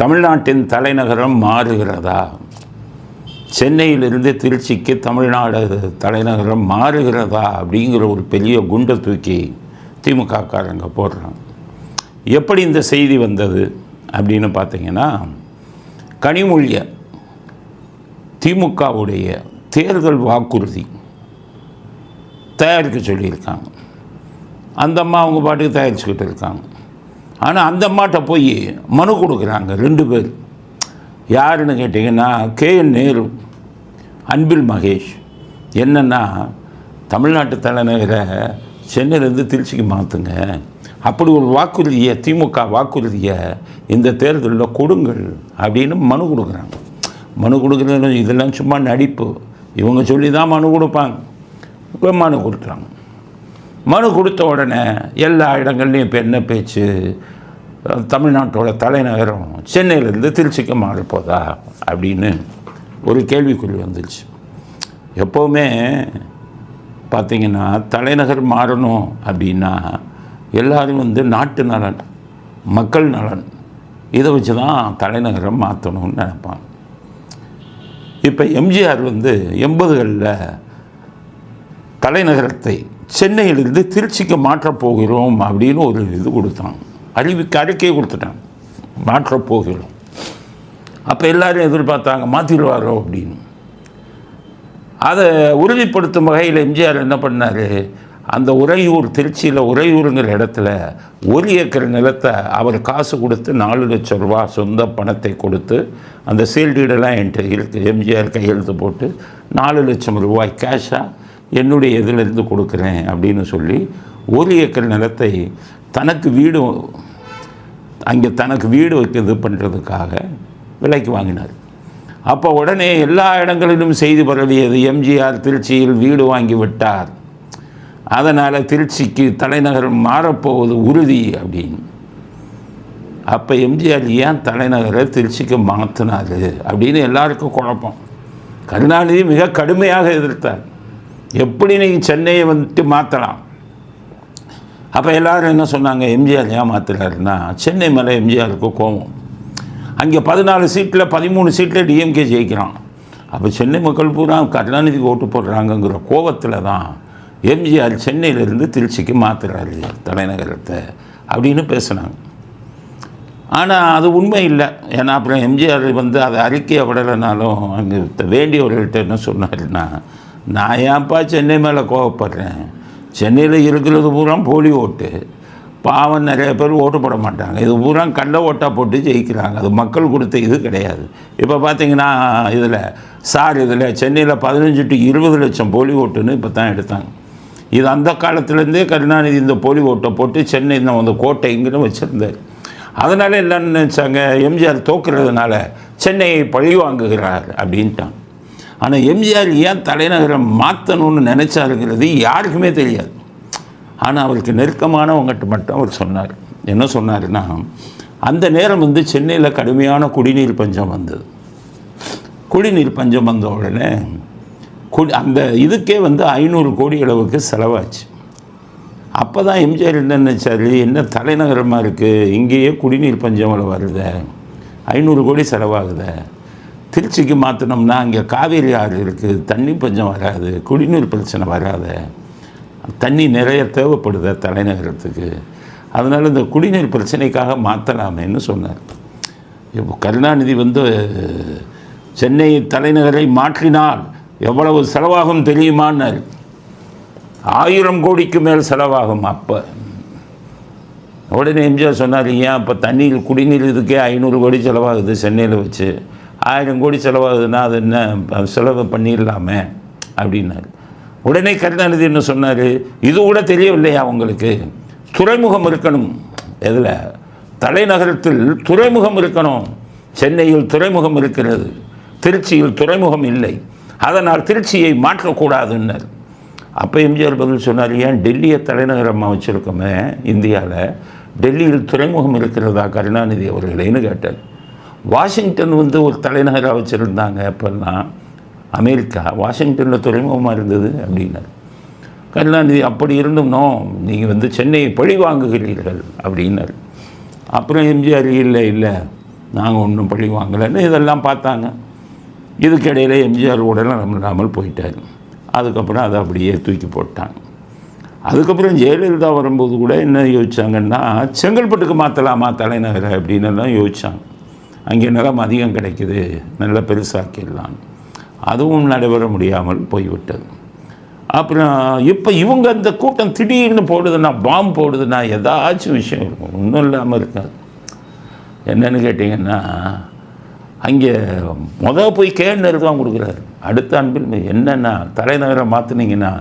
தமிழ்நாட்டின் தலைநகரம் மாறுகிறதா? சென்னையிலிருந்து திருச்சிக்கு தமிழ்நாடு தலைநகரம் மாறுகிறதா அப்படிங்கிற ஒரு பெரிய குண்டை தூக்கி திமுககாரங்க போடுறாங்க. எப்படி இந்த செய்தி வந்தது அப்படின்னு பார்த்தீங்கன்னா, கனிமொழியை திமுகவுடைய தேர்தல் வாக்குறுதி தயாரிக்க சொல்லியிருக்காங்க. அந்த அம்மா அவங்க பாட்டுக்கு தயாரிச்சுக்கிட்டு இருக்காங்க. ஆனால் அந்த அம்மாட்ட போய் மனு கொடுக்குறாங்க 2 பேர். யாருன்னு கேட்டிங்கன்னா, KN நேரு, அன்பில் மகேஷ். என்னென்னா, தமிழ்நாட்டு தலைநகரை சென்னையிலேருந்து திருச்சிக்கு மாற்றுங்க, அப்படி ஒரு வாக்குறுதியை, திமுக வாக்குறுதியை இந்த தேர்தலில் கொடுங்கள் அப்படின்னு மனு கொடுக்குறாங்க. மனு கொடுக்குறது இதெல்லாம் சும்மா நடிப்பு, இவங்க சொல்லி தான் மனு கொடுப்பாங்க. இப்போ மனு கொடுக்குறாங்க. மனு கொடுத்த உடனே எல்லா இடங்கள்லையும் இப்போ என்ன பேச்சு, தமிழ்நாட்டோட தலைநகரம் சென்னையிலேருந்து திருச்சிக்கு மாறப்போதா அப்படின்னு ஒரு கேள்விக்குறி வந்துச்சு. எப்போவுமே பார்த்திங்கன்னா தலைநகர் மாறணும் அப்படின்னா எல்லோரும் நாட்டு நலன், மக்கள் நலன், இதை வச்சு தான் தலைநகரம் மாற்றணும்னு நினைப்பாங்க. இப்போ எம்ஜிஆர் 80களில் தலைநகரத்தை சென்னையிலிருந்து திருச்சிக்கு மாற்றப் போகிறோம் அப்படின்னு ஒரு இது கொடுத்தாங்க, அறிக்கை கொடுத்துட்டாங்க, மாற்றப் போகிறோம். அப்போ எல்லோரும் எதிர்பார்த்தாங்க மாற்றிடுவாரோ அப்படின்னு. அதை உறுதிப்படுத்தும் வகையில் எம்ஜிஆர் என்ன பண்ணார், அந்த உறையூர், திருச்சியில் உறையூருங்கிற இடத்துல 1 ஏக்கர் நிலத்தை அவர் காசு கொடுத்து 4 லட்சம் ரூபா சொந்த பணத்தை கொடுத்து, அந்த சீல்டீடெல்லாம் என்கிட்ட இருக்குது, எம்ஜிஆர் கையெழுத்து போட்டு 4 லட்சம் ரூபாய் கேஷாக என்னுடைய இதிலிருந்து கொடுக்குறேன் அப்படின்னு சொல்லி 1 ஏக்கர் நிலத்தை தனக்கு வீடு, அங்கே தனக்கு வீடு வைக்க இது பண்ணுறதுக்காக விலைக்கு வாங்கினார். அப்போ உடனே எல்லா இடங்களிலும் செய்தி பரவியது, எம்ஜிஆர் திருச்சியில் வீடு வாங்கி விட்டார், அதனால் திருச்சிக்கு தலைநகரம் மாறப்போவது உறுதி அப்படின்னு. அப்போ எம்ஜிஆர் ஏன் தலைநகரை திருச்சிக்கு மாற்றினார் அப்படின்னு எல்லாருக்கும் குழப்பம். கருணாநிதி மிக கடுமையாக எதிர்த்தார், எப்படி நீங்கள் சென்னையை மாற்றலாம். அப்போ எல்லோரும் என்ன சொன்னாங்க, எம்ஜிஆர் ஏன் மாற்றுறாருன்னா சென்னை மேலே எம்ஜிஆருக்கு கோபம். அங்கே 14 சீட்டில் 13 சீட்டில் டிஎம்கே ஜெயிக்கிறான். அப்போ சென்னை மக்கள் பூரா கருணாநிதிக்கு ஓட்டு போடுறாங்கங்கிற கோபத்தில் தான் எம்ஜிஆர் சென்னையிலேருந்து திருச்சிக்கு மாற்றுறாரு தலைநகரத்தை அப்படின்னு பேசுனாங்க. ஆனால் அது உண்மை இல்லை. ஏன்னா அப்புறம் எம்ஜிஆர் அதை அறிக்கையை விடலைனாலும் அங்கே வேண்டியவர்கள்ட்ட என்ன சொன்னார்னா, நான் ஏன்ப்பா சென்னை மேலே கோவப்படுறேன், சென்னையில் இருக்கிறது பூரா போலி ஓட்டு, பாவம் நிறைய பேர் ஓட்டு போட மாட்டாங்க, இது பூரா கள்ள ஓட்டாக போட்டு ஜெயிக்கிறாங்க, அது மக்கள் கொடுத்த இது கிடையாது. இப்போ பார்த்தீங்கன்னா இதில் சென்னையில் 15 to 20 லட்சம் போலி ஓட்டுன்னு இப்போ தான் எடுத்தாங்க. இது அந்த காலத்துலேருந்தே கருணாநிதி இந்த போலி ஓட்டை போட்டு சென்னை அந்த கோட்டைங்கிற வச்சுருந்தார். அதனால் எல்லாம் நினச்சாங்க, எம்ஜிஆர் தோக்குறதுனால சென்னையை பழி வாங்குகிறார் அப்படின்ட்டாங்க. ஆனால் எம்ஜிஆர் ஏன் தலைநகரம் மாற்றணும்னு நினச்சாருங்கிறது யாருக்குமே தெரியாது. ஆனால் அவருக்கு நெருக்கமானவங்ககிட்ட மட்டும் அவர் சொன்னார். என்ன சொன்னார்னா, அந்த நேரம் சென்னையில் கடுமையான குடிநீர் பஞ்சம் வந்தது. குடிநீர் பஞ்சம் வந்த உடனே அந்த இதுக்கே 500 கோடி அளவுக்கு செலவாச்சு. அப்போ தான் எம்ஜிஆர் என்ன நினச்சார், என்ன தலைநகரமாக இருக்குது, இங்கேயே குடிநீர் பஞ்சம் வருத, 500 கோடி செலவாகுது, திருச்சிக்கு மாற்றினோம்னா அங்கே காவேரி ஆறு இருக்குது, தண்ணி பஞ்சம் வராது, குடிநீர் பிரச்சனை வராது, தண்ணி நிறைய தேவைப்படுது தலைநகரத்துக்கு, அதனால் இந்த குடிநீர் பிரச்சனைக்காக மாற்றலாமேன்னு சொன்னார். இப்போ கருணாநிதி சென்னை தலைநகரை மாற்றினால் எவ்வளவு செலவாகும் தெரியுமான்னார். 1000 கோடிக்கு மேல் செலவாகும். அப்போ உடனே எம்ஜிஆர் சொன்னார், ஏன் இப்போ தண்ணீர் குடிநீர் இதுக்கே 500 கோடி செலவாகுது, சென்னையில் வச்சு 1000 கோடி செலவாகுதுன்னா அது என்ன செலவு பண்ணிடலாமே அப்படின்னாரு. உடனே கருணாநிதி என்ன சொன்னார், இது கூட தெரியவில்லையா உங்களுக்கு, துறைமுகம் இருக்கணும், எதில் தலைநகரத்தில் துறைமுகம் இருக்கணும், சென்னையில் துறைமுகம் இருக்கிறது, திருச்சியில் துறைமுகம் இல்லை, அதனால் திருச்சியை மாற்றக்கூடாதுன்னார். அப்போ எம்ஜிஆர் பதில் சொன்னார், ஏன் டெல்லியை தலைநகரமாக வச்சுருக்கோமே இந்தியாவில், டெல்லியில் துறைமுகம் இருக்கிறதா கருணாநிதி அவர்களேன்னு கேட்டார். வாஷிங்டன் ஒரு தலைநகராக வச்சுருந்தாங்க அப்போல்லாம், அமெரிக்கா வாஷிங்டனில் துறைமுகமாக இருந்தது அப்படின்னார். கருணாநிதி அப்படி இருந்தோம்னோ நீங்கள் சென்னையை பழி வாங்குகிறீர்கள் அப்படின்னார். அப்புறம் எம்ஜிஆர் இல்லை நாங்கள் ஒன்றும் பழி வாங்கலைன்னு இதெல்லாம் பார்த்தாங்க. இதுக்கிடையில் எம்ஜிஆர் உடலாம் இல்லாமல் போயிட்டார். அதுக்கப்புறம் அதை அப்படியே தூக்கி போட்டாங்க. அதுக்கப்புறம் ஜெயலலிதா வரும்போது கூட என்ன யோசிச்சாங்கன்னா, செங்கல்பட்டுக்கு மாற்றலாமா தலைநகரை அப்படின்னு எல்லாம் யோசித்தாங்க. அங்கே நிலம் அதிகம் கிடைக்குது, நல்லா பெருசாக்கிடலாம். அதுவும் நடைபெற முடியாமல் போய்விட்டது. அப்புறம் இப்போ இவங்க இந்த கூட்டம் திடீர்னு போடுதுன்னா, பாம்பு போடுதுன்னா ஏதாச்சும் விஷயம் இருக்கும், ஒன்றும் இல்லாமல் இருக்காது. என்னென்னு கேட்டிங்கன்னா, அங்கே போய் கேன்னு தான் கொடுக்குறாரு. அடுத்த அன்பில் என்னென்னா, தலைநகரை மாற்றினீங்கன்னா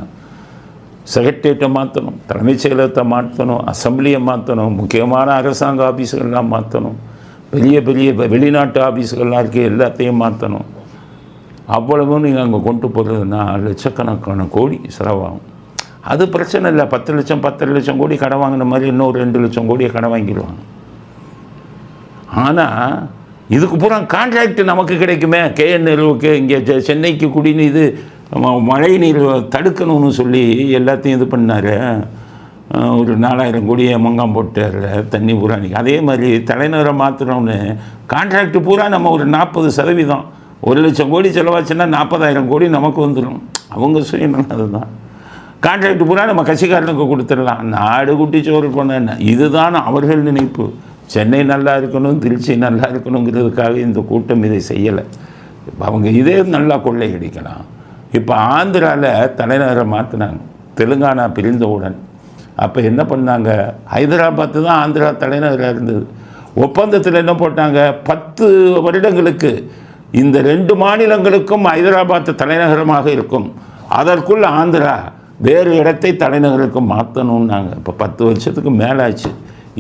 செக்ரட்டேரியட்டை மாற்றணும், தலைமைச் செயலகத்தை மாற்றணும், அசம்பிளியை மாற்றணும், முக்கியமான அரசாங்க ஆஃபீஸுகள்லாம் மாற்றணும், பெரிய பெரிய வெளிநாட்டு ஆஃபீஸுகள்லாம் இருக்குது எல்லாத்தையும் மாற்றணும். அவ்வளவும் நீங்கள் அங்கே கொண்டு போகிறதுனா லட்சக்கணக்கான கோடி செலவாகும். அது பிரச்சனை இல்லை. 10 லட்சம் 10 லட்சம் கோடி கடன் வாங்கின மாதிரி இன்னொரு 2 லட்சம் கோடியை கடன் வாங்கிடுவாங்க. ஆனால் இதுக்கு பூரா கான்ட்ராக்ட் நமக்கு கிடைக்குமே. கேஎன்எல்ஓக்கு இங்கே சென்னைக்கு குடிநீர் மழை நீர் தடுக்கணும்னு சொல்லி எல்லாத்தையும் இது பண்ணார். ஒரு 4000 கோடியை மங்காம் போட்டார் தண்ணி பூரா. அதே மாதிரி தலைநகரை மாற்றணும்னு கான்ட்ராக்ட் பூரா நம்ம ஒரு 40%, 1 லட்சம் கோடி செலவாச்சுன்னா 40,000 கோடி நமக்கு வந்துடும். அவங்க சுயநலம் அதுதான். கான்ட்ராக்ட் பூரா நம்ம கட்சிக்காரனுக்கு கொடுத்துடலாம், நாடு குட்டி சோறு பண்ண. இதுதான் அவர்கள் நினைப்பு. சென்னை நல்லா இருக்கணும், திருச்சி நல்லா இருக்கணுங்கிறதுக்காக இந்த கூட்டம் இதை செய்யலை. அவங்க இதே நல்லா கொள்ளையடிக்கலாம். இப்போ ஆந்திராவில் தலைநகரை மாற்றினாங்க, தெலுங்கானா பிரிந்தவுடன். அப்போ என்ன பண்ணாங்க, ஹைதராபாத்து தான் ஆந்திரா தலைநகராக இருந்தது. ஒப்பந்தத்தில் என்ன போட்டாங்க, 10 வருடங்களுக்கு இந்த 2 மாநிலங்களுக்கும் ஹைதராபாத் தலைநகரமாக இருக்கும், அதற்குள் ஆந்திரா வேறு இடத்தை தலைநகருக்கு மாற்றணும்னாங்க. இப்போ 10 வருஷத்துக்கு மேலாச்சு.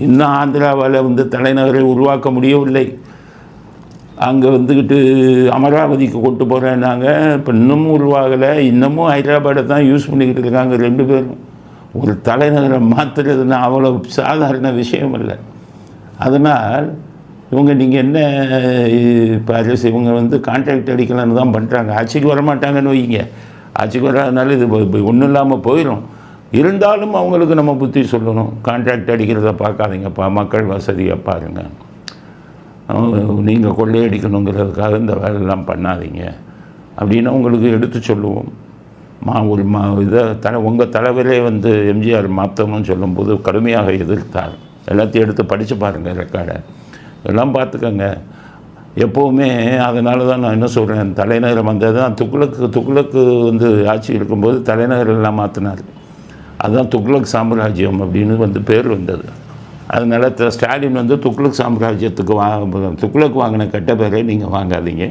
இன்னும் ஆந்திராவில் தலைநகரை உருவாக்க முடியவில்லை. அங்கே வந்துக்கிட்டு அமராவதிக்கு கொண்டு போகிறேன்னாங்க. இப்போ இன்னமும் உருவாகலை. இன்னமும் ஹைதராபாடை தான் யூஸ் பண்ணிக்கிட்டு இருக்காங்க 2 பேரும். ஒரு தலைநகரை மாற்றுறதுன்னா அவ்வளோ சாதாரண விஷயம் இல்லை. அதனால் இவங்க நீங்கள் என்ன இப்போ அரசு இவங்க கான்ட்ராக்ட் அடிக்கலான்னு தான் பண்ணுறாங்க. ஆட்சிக்கு வரமாட்டாங்கன்னு வைங்க. ஆட்சிக்கு வராதனால இது ஒன்றும் இல்லாமல் போயிடும். இருந்தாலும் அவங்களுக்கு நம்ம புத்தி சொல்லணும். கான்ட்ராக்ட் அடிக்கிறத பார்க்காதீங்கப்பா, மக்கள் வசதியாக பாருங்கள், நீங்கள் கொள்ளையடிக்கணுங்கிறதுக்காக இந்த வேலையெல்லாம் பண்ணாதீங்க அப்படின்னு அவங்களுக்கு எடுத்து சொல்லுவோம். ஒரு இதை உங்கள் தலைவரே எம்ஜிஆர் மாற்றணும்னு சொல்லும்போது கடுமையாக எதிர்த்தார். எல்லாத்தையும் எடுத்து படித்து பாருங்கள், ரெக்கார்டை எல்லாம் பார்த்துக்கங்க. எப்போவுமே அதனால தான் நான் என்ன சொல்கிறேன், தலைநகரை வந்தது தான் துக்ளக்கு ஆட்சி இருக்கும்போது தலைநகரெல்லாம் மாற்றினார். அதுதான் துக்ளக் சாம்ராஜ்யம் அப்படின்னு பேர் வந்தது. அதனால் ஸ்டாலின் துக்ளக் சாம்ராஜ்யத்துக்கு துக்ளக் வாங்கின கெட்ட பேரை நீங்கள் வாங்காதீங்க.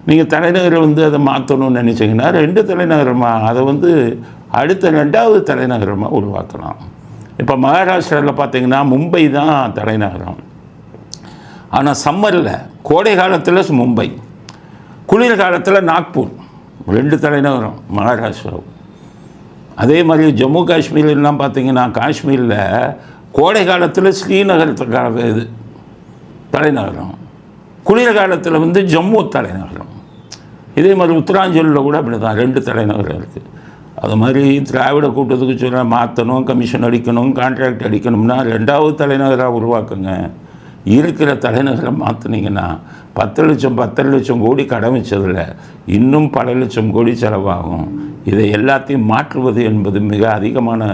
நீங்கள் தலைநகரை அதை மாற்றணும்னு நினச்சிங்கன்னா 2 தலைநகரமாக அதை அடுத்த 2வது தலைநகரமாக உருவாக்கலாம். இப்போ மகாராஷ்டிராவில் பார்த்தீங்கன்னா மும்பை தான் தலைநகரம். ஆனால் சம்மரில் கோடை காலத்தில் மும்பை, குளிர் காலத்தில் நாக்பூர், 2 தலைநகரம் மகாராஷ்டிரா. அதே மாதிரி ஜம்மு காஷ்மீர்லாம் பார்த்தீங்கன்னா காஷ்மீரில் கோடை காலத்தில் ஸ்ரீநகர் இது தலைநகரம், குளிர் காலத்தில் ஜம்மு தலைநகரம். இதே மாதிரி உத்தராஞ்சலில் கூட அப்படி தான் 2 தலைநகரம் இருக்குது. அது மாதிரி திராவிட கூட்டத்துக்கு சொல்ல மாற்றணும், கமிஷன் அடிக்கணும், கான்ட்ராக்ட் அடிக்கணும்னா 2வது தலைநகராக உருவாக்குங்க. இருக்கிற தலைநகரை மாற்றினீங்கன்னா 10 லட்சம் கோடி கடன் வச்சதில் இன்னும் பல லட்சம் கோடி செலவாகும். இதை எல்லாத்தையும் மாற்றுவது என்பது மிக அதிகமான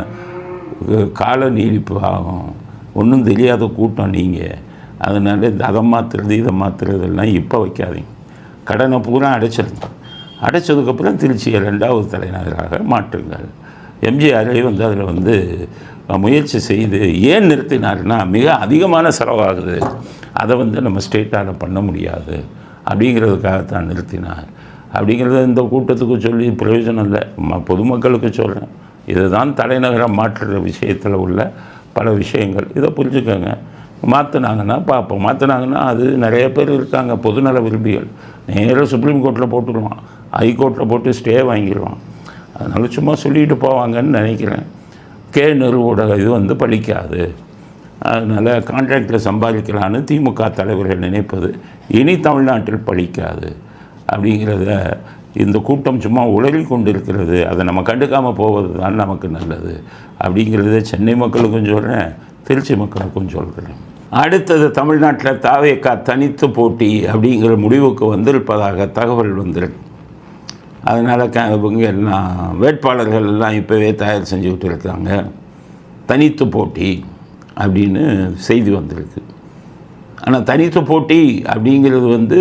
கால நீடிப்பு ஆகும். ஒன்றும் தெரியாத கூட்டம் நீங்கள். அதனால அதை மாற்றுறது இதை மாற்றுறதெல்லாம் இப்போ வைக்காதீங்க. கடனை பூரா அடைச்சதுக்கப்புறம் திருச்சியை 2வது தலைநகராக மாற்றுங்கள். எம்ஜிஆரை அதில் முயற்சி செய்து ஏன் நிறுத்தினார்னா, மிக அதிகமான செலவாகுது, அதை நம்ம ஸ்டேட்டால் பண்ண முடியாது அப்படிங்கிறதுக்காகத்தான் நிறுத்தினார். அப்படிங்கிறத இந்த கூட்டத்துக்கு சொல்லி பிரயோஜனம் இல்லை. பொதுமக்களுக்கு சொல்கிறேன், இதுதான் தலைநகரம் மாற்றுற விஷயத்தில் உள்ள பல விஷயங்கள். இதை புரிஞ்சுக்கோங்க. மாற்றினாங்கன்னா பார்ப்போம். மாற்றினாங்கன்னா அது நிறைய பேர் இருக்காங்க பொதுநல விரும்பிகள், நேராக சுப்ரீம் கோர்ட்டில் போட்டுருவான், ஹைகோர்ட்டில் போட்டு ஸ்டே வாங்கிடுவான். அதனால் சும்மா சொல்லிட்டு போவாங்கன்னு நினைக்கிறேன். கேஎன்எல்ஓட இது பலிக்காது. அதனால் கான்ட்ராக்டில் சம்பாதிக்கலான்னு திமுக தலைவர்கள் நினைப்பது இனி தமிழ்நாட்டில் பலிக்காது. அப்படிங்கிறத இந்த கூட்டம் சும்மா உளறி கொண்டு இருக்கிறது. அதை நம்ம கண்டுக்காமல் போவது தான் நமக்கு நல்லது. அப்படிங்கிறத சென்னை மக்களுக்கும் சொல்கிறேன், திருச்சி மக்களுக்கும் சொல்கிறேன். அடுத்தது தமிழ்நாட்டில் தாவேக்கா தனித்து போட்டி அப்படிங்கிற முடிவுக்கு வந்திருப்பதாக தகவல் வந்திருக்கு. அதனால் இவங்க எல்லாம் வேட்பாளர்கள் எல்லாம் இப்போவே தயார் செஞ்சுக்கிட்டு இருக்காங்க. தனித்து போட்டி அப்படின்னு செய்தி வந்திருக்கு. ஆனால் தனித்து போட்டி அப்படிங்கிறது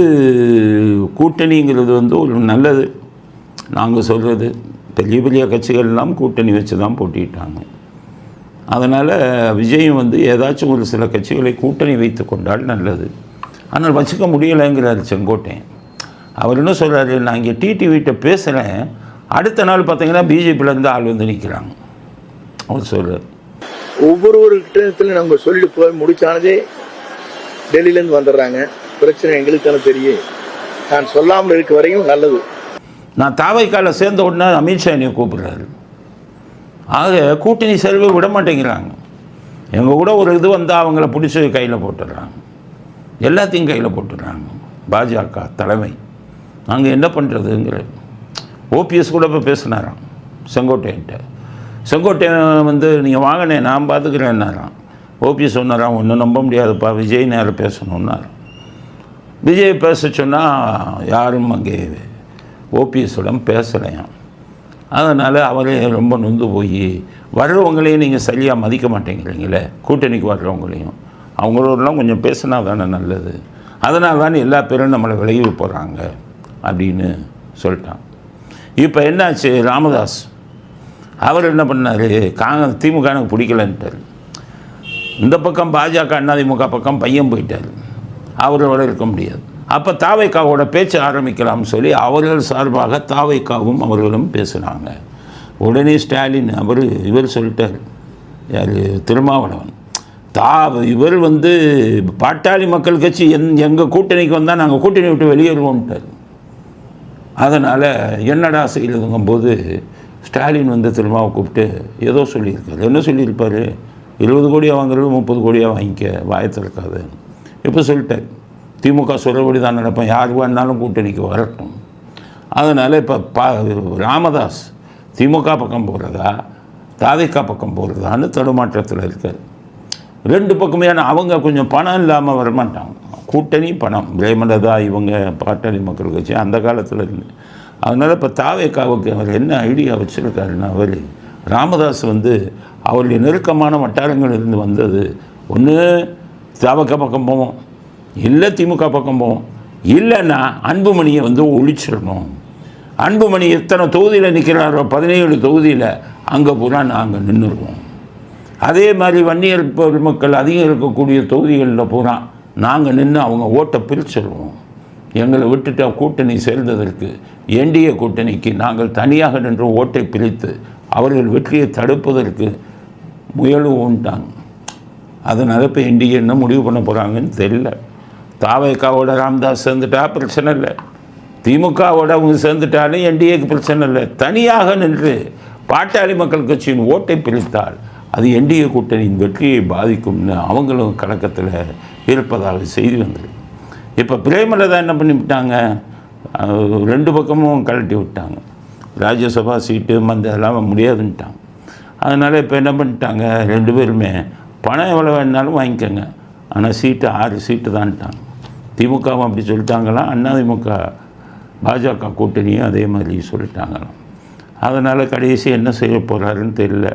கூட்டணிங்கிறது ஒரு நல்லது. நாங்கள் சொல்கிறது பெரிய பெரிய கட்சிகள்லாம் கூட்டணி வச்சு தான் போட்டிட்டாங்க. அதனால் விஜயும் ஏதாச்சும் ஒரு சில கட்சிகளை கூட்டணி வைத்து கொண்டால் நல்லது. ஆனால் வச்சுக்க முடியலைங்கிறார் செங்கோட்டையன். அவர் என்ன சொல்கிறாரு, நான் இங்கே டிடிவிட்ட பேசுகிறேன், அடுத்த நாள் பார்த்தீங்கன்னா பிஜேபியிலேருந்து ஆள் நிற்கிறாங்க. அவர் சொல்கிறார், ஒவ்வொருவர்கிட்ட நம்ம சொல்லி போய் முடிச்சானதே டெல்லியிலேருந்து வந்துடுறாங்க. பிரச்சனை எங்களுக்கான தெரியும். நான் சொல்லாமல் இருக்க வரையும் நல்லது. நான் தாவைக்கால சேர்ந்த உடனே அமித்ஷா என்னை கூப்பிடுறாரு. ஆக கூட்டணி செலவு விட மாட்டேங்கிறாங்க. எங்கள் கூட ஒரு இது வந்தால் அவங்கள பிடிச்சி கையில் போட்டுடுறாங்க. எல்லாத்தையும் கையில் போட்டுடுறாங்க பாஜக தலைமை. நாங்கள் என்ன பண்ணுறதுங்கிற ஓபிஎஸ் கூட இப்போ பேசினாராம் செங்கோட்டையன்ட்ட. செங்கோட்டையன் நீங்கள் வாங்கினே நான் பார்த்துக்கிறேன்னாராம். ஓபிஎஸ் சொன்னாராம், ஒன்றும் நம்ப முடியாதுப்பா, விஜய் நேரம் பேசணுன்னாராம். விஜய் பேச சொன்னால் யாரும் அங்கே ஓபிஎஸ்ஸுடன் பேசலையாம். அதனால் அவரே ரொம்ப நொந்து போய் வர்றவங்களையும் நீங்கள் சரியாக மதிக்க மாட்டேங்கிறீங்களே, கூட்டணிக்கு வர்றவங்களையும் அவங்களோடலாம் கொஞ்சம் பேசினா தானே நல்லது, அதனால் தானே எல்லா பேரும் நம்மளை விலகி போகிறாங்க அப்படின்னு சொல்லிட்டான். இப்போ என்னாச்சு, ராமதாஸ் அவர் என்ன பண்ணார், திமுக எனக்கு பிடிக்கலன்ட்டார். இந்த பக்கம் பாஜக அதிமுக பக்கம் பையன் போயிட்டார், அவரோட இருக்க முடியாது. அப்போ தாவைக்காவோட பேச்சு ஆரம்பிக்கலாம்னு சொல்லி அவர்கள் சார்பாக தாவைக்காவும் அவர்களும் பேசுனாங்க. உடனே ஸ்டாலின் இவர் சொல்லிட்டார், யார் திருமாவளவன், இவர் பாட்டாளி மக்கள் கட்சி எங்கள் கூட்டணிக்கு வந்தால் நாங்கள் கூட்டணி விட்டு வெளியேறுவோம்ட்டார். அதனால் என்னடா செய்யறதுங்கும்போது ஸ்டாலின் திருமாவை கூப்பிட்டு ஏதோ சொல்லியிருக்காரு. என்ன சொல்லியிருப்பார், 20 கோடியாக வாங்குறது 30 கோடியாக வாங்கிக்க, வாயத்திருக்காது. இப்போ சொல்லிட்டார், திமுக சொல்கிறபடி தான் நடப்பேன், யார் வேணாலும் கூட்டணிக்கு வரட்டும். அதனால் இப்போ ராமதாஸ் திமுக பக்கம் போகிறதா தாவேக்கா பக்கம் போகிறதான்னு தடுமாற்றத்தில் இருக்கார். ரெண்டு பக்கமே அவங்க கொஞ்சம் பணம் இல்லாமல் வரமாட்டாங்க. கூட்டணி பணம், பிரேமலதா இவங்க பாட்டாளி மக்கள் கட்சி அந்த காலத்தில் இருந்து. அதனால் இப்போ தாவேக்காவுக்கு அவர் என்ன ஐடியா வச்சுருக்காருன்னா, அவர் ராமதாஸ் அவருடைய நெருக்கமான வட்டாரங்கள் இருந்து வந்தது, ஒன்று தாவேக்கா பக்கம் போவோம், இல்லை திமுக பக்கம் போவோம், இல்லைன்னா அன்புமணியை ஒழிச்சிடணும். அன்புமணி எத்தனை தொகுதியில் நிற்கிறாரோ 17 தொகுதியில் அங்கே பூரா நாங்கள் நின்றுடுவோம். அதே மாதிரி வன்னியர் மக்கள் அதிகம் இருக்கக்கூடிய தொகுதிகளில் பூரா நாங்கள் நின்று அவங்க ஓட்டை பிரிச்சிடுவோம். எங்களை விட்டுட்டு கூட்டணி சேர்ந்ததற்கு என்டிஏ கூட்டணிக்கு நாங்கள் தனியாக நின்று ஓட்டை பிரித்து அவர்கள் வெற்றியை தடுப்பதற்கு முயலுவோன்ட்டாங்க. அதனால் இப்போ என்டிஏ என்ன முடிவு பண்ண போகிறாங்கன்னு தெரியல. தாவேக்காவோட ராமதாஸ் சேர்ந்துட்டா பிரச்சனை இல்லை, திமுகவோட அவங்க சேர்ந்துட்டாலும் என்டிஏக்கு பிரச்சனை இல்லை. தனியாக நின்று பாட்டாளி மக்கள் கட்சியின் ஓட்டை பிரித்தால் அது என்டிஏ கூட்டணியின் வெற்றியை பாதிக்கும்னு அவங்களும் கலக்கத்தில் இருப்பதாக செய்தி வந்தது. இப்போ பிரேமலதா என்ன பண்ணிவிட்டாங்க, 2 பக்கமும் கழட்டி விட்டாங்க. ராஜ்யசபா சீட்டு அதெல்லாம் முடியாதுன்ட்டாங்க. அதனால் இப்போ என்ன பண்ணிட்டாங்க, 2 பேருமே பணம் எவ்வளோ வேணுனாலும் வாங்கிக்கோங்க, ஆனால் சீட்டு 6 சீட்டு தான்ட்டாங்க. திமுகவும் அப்படி சொல்லிட்டாங்களாம், அதிமுக பாஜக கூட்டணியும் அதே மாதிரி சொல்லிட்டாங்களாம். அதனால் கடைசி என்ன செய்ய போகிறாருன்னு தெரியல.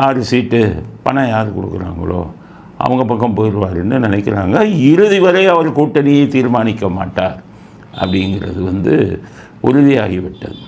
6 சீட்டு பணம் யார் கொடுக்குறாங்களோ அவங்க பக்கம் போயிடுவாருன்னு நினைக்கிறாங்க. இறுதி வரை அவர் கூட்டணியை தீர்மானிக்க மாட்டார் அப்படிங்கிறது உறுதியாகிவிட்டது.